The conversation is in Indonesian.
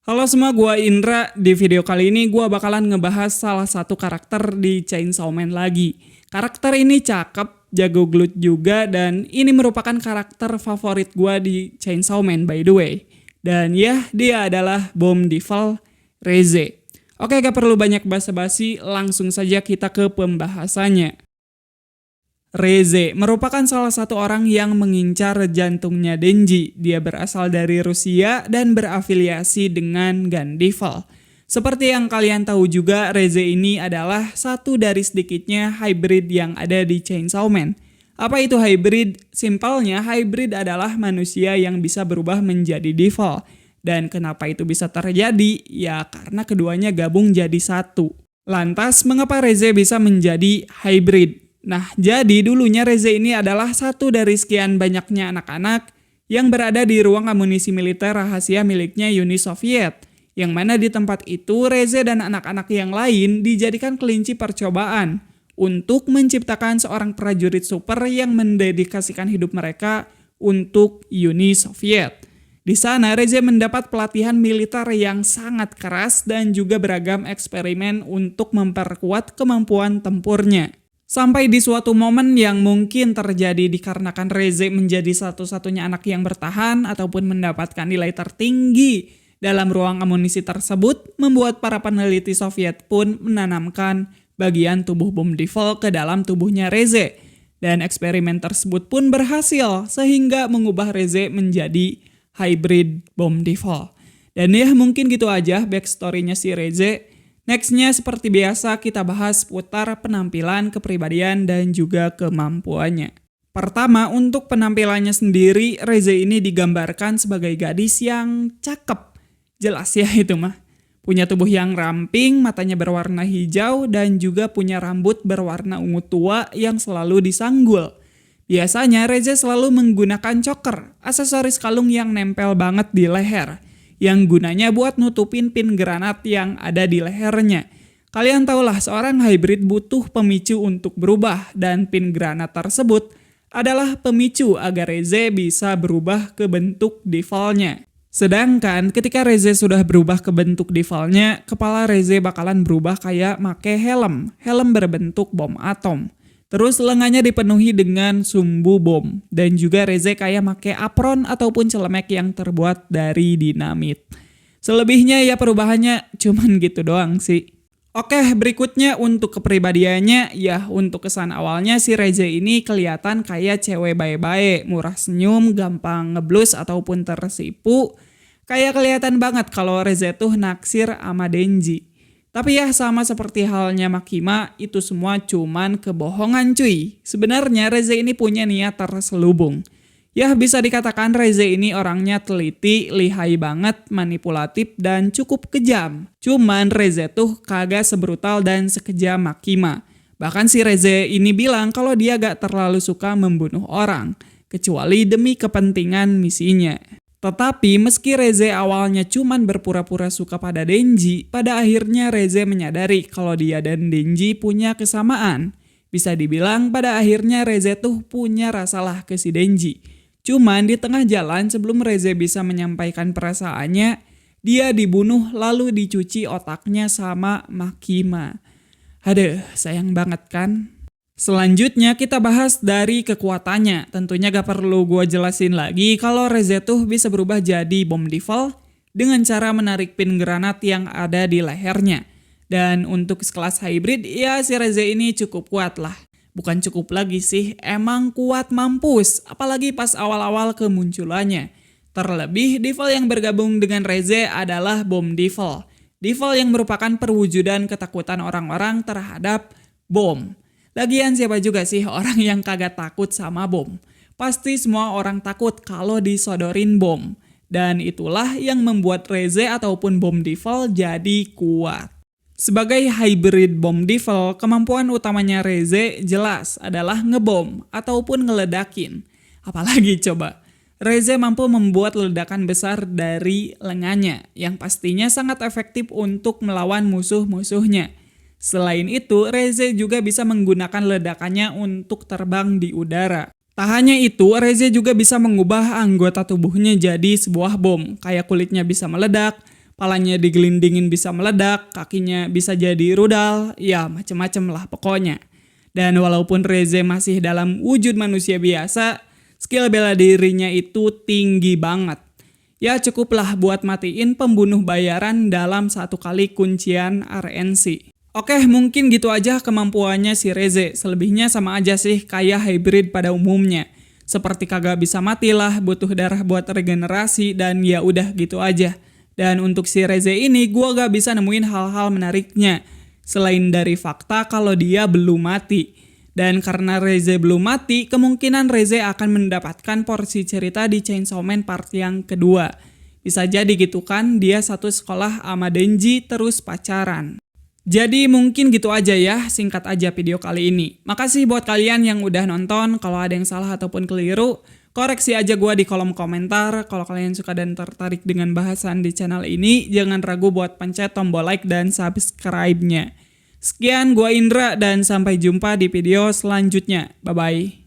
Halo semua, gua Indra. Di video kali ini gua bakalan ngebahas salah satu karakter di Chainsaw Man lagi. Karakter ini cakep, jago gelut juga, dan ini merupakan karakter favorit gua di Chainsaw Man by the way. Dan ya, dia adalah Bom Devil Reze. Oke, gak perlu banyak basa-basi, langsung saja kita ke pembahasannya. Reze merupakan salah satu orang yang mengincar jantungnya Denji. Dia berasal dari Rusia dan berafiliasi dengan Gun Devil. Seperti yang kalian tahu juga, Reze ini adalah satu dari sedikitnya hybrid yang ada di Chainsaw Man. Apa itu hybrid? Simpelnya, hybrid adalah manusia yang bisa berubah menjadi devil. Dan kenapa itu bisa terjadi? Ya karena keduanya gabung jadi satu. Lantas, mengapa Reze bisa menjadi hybrid? Nah, jadi dulunya Reze ini adalah satu dari sekian banyaknya anak-anak yang berada di ruang amunisi militer rahasia miliknya Uni Soviet. Yang mana di tempat itu Reze dan anak-anak yang lain dijadikan kelinci percobaan untuk menciptakan seorang prajurit super yang mendedikasikan hidup mereka untuk Uni Soviet. Di sana Reze mendapat pelatihan militer yang sangat keras dan juga beragam eksperimen untuk memperkuat kemampuan tempurnya. Sampai di suatu momen yang mungkin terjadi dikarenakan Reze menjadi satu-satunya anak yang bertahan ataupun mendapatkan nilai tertinggi dalam ruang amunisi tersebut, membuat para peneliti Soviet pun menanamkan bagian tubuh Bom Devil ke dalam tubuhnya Reze. Dan eksperimen tersebut pun berhasil sehingga mengubah Reze menjadi hybrid Bom Devil. Dan ya mungkin gitu aja backstory-nya si Reze. Nextnya seperti biasa kita bahas putar penampilan, kepribadian, dan juga kemampuannya. Pertama, untuk penampilannya sendiri, Reze ini digambarkan sebagai gadis yang cakep. Jelas ya itu mah. Punya tubuh yang ramping, matanya berwarna hijau, dan juga punya rambut berwarna ungu tua yang selalu disanggul. Biasanya Reze selalu menggunakan choker, aksesoris kalung yang nempel banget di leher, yang gunanya buat nutupin pin granat yang ada di lehernya. Kalian tahulah seorang hybrid butuh pemicu untuk berubah, dan pin granat tersebut adalah pemicu agar Reze bisa berubah ke bentuk devilnya. Sedangkan ketika Reze sudah berubah ke bentuk devilnya, kepala Reze bakalan berubah kayak make helm berbentuk bom atom. Terus lengannya dipenuhi dengan sumbu bom. Dan juga Reze kayak make apron ataupun celemek yang terbuat dari dinamit. Selebihnya ya perubahannya cuman gitu doang sih. Oke, berikutnya untuk kepribadiannya, ya untuk kesan awalnya si Reze ini kelihatan kayak cewek bae-bae, murah senyum, gampang ngeblus ataupun tersipu. Kayak kelihatan banget kalau Reze tuh naksir sama Denji. Tapi ya sama seperti halnya Makima, itu semua cuman kebohongan cuy. Sebenarnya Reze ini punya niat terselubung. Ya bisa dikatakan Reze ini orangnya teliti, lihai banget, manipulatif, dan cukup kejam. Cuman Reze tuh kagak sebrutal dan sekejam Makima. Bahkan si Reze ini bilang kalau dia gak terlalu suka membunuh orang, kecuali demi kepentingan misinya. Tetapi meski Reze awalnya cuman berpura-pura suka pada Denji, pada akhirnya Reze menyadari kalau dia dan Denji punya kesamaan. Bisa dibilang pada akhirnya Reze tuh punya rasalah ke si Denji. Cuman di tengah jalan sebelum Reze bisa menyampaikan perasaannya, dia dibunuh lalu dicuci otaknya sama Makima. Aduh, sayang banget kan? Selanjutnya kita bahas dari kekuatannya. Tentunya gak perlu gue jelasin lagi kalau Reze tuh bisa berubah jadi Bom Devil dengan cara menarik pin granat yang ada di lehernya. Dan untuk sekelas hybrid, ya si Reze ini cukup kuat lah. Bukan cukup lagi sih, emang kuat mampus. Apalagi pas awal-awal kemunculannya. Terlebih, Devil yang bergabung dengan Reze adalah Bom Devil. Devil yang merupakan perwujudan ketakutan orang-orang terhadap bom. Lagian siapa juga sih orang yang kagak takut sama bom? Pasti semua orang takut kalau disodorin bom. Dan itulah yang membuat Reze ataupun Bom Devil jadi kuat. Sebagai hybrid Bom Devil, kemampuan utamanya Reze jelas adalah ngebom ataupun ngeledakin. Apalagi coba, Reze mampu membuat ledakan besar dari lengannya yang pastinya sangat efektif untuk melawan musuh-musuhnya. Selain itu, Reze juga bisa menggunakan ledakannya untuk terbang di udara. Tak hanya itu, Reze juga bisa mengubah anggota tubuhnya jadi sebuah bom, kayak kulitnya bisa meledak, palanya digelindingin bisa meledak, kakinya bisa jadi rudal, ya macem-macem lah pokoknya. Dan walaupun Reze masih dalam wujud manusia biasa, skill bela dirinya itu tinggi banget. Ya cukuplah buat matiin pembunuh bayaran dalam satu kali kuncian RNC. Oke, mungkin gitu aja kemampuannya si Reze. Selebihnya sama aja sih kayak hybrid pada umumnya. Seperti kagak bisa mati lah, butuh darah buat regenerasi, dan ya udah gitu aja. Dan untuk si Reze ini gue gak bisa nemuin hal-hal menariknya. Selain dari fakta kalau dia belum mati. Dan karena Reze belum mati, kemungkinan Reze akan mendapatkan porsi cerita di Chainsaw Man part yang kedua. Bisa jadi gitu kan, dia satu sekolah sama Denji terus pacaran. Jadi mungkin gitu aja ya, singkat aja video kali ini. Makasih buat kalian yang udah nonton, kalau ada yang salah ataupun keliru, koreksi aja gue di kolom komentar. Kalau kalian suka dan tertarik dengan bahasan di channel ini, jangan ragu buat pencet tombol like dan subscribe-nya. Sekian, gue Indra dan sampai jumpa di video selanjutnya. Bye-bye.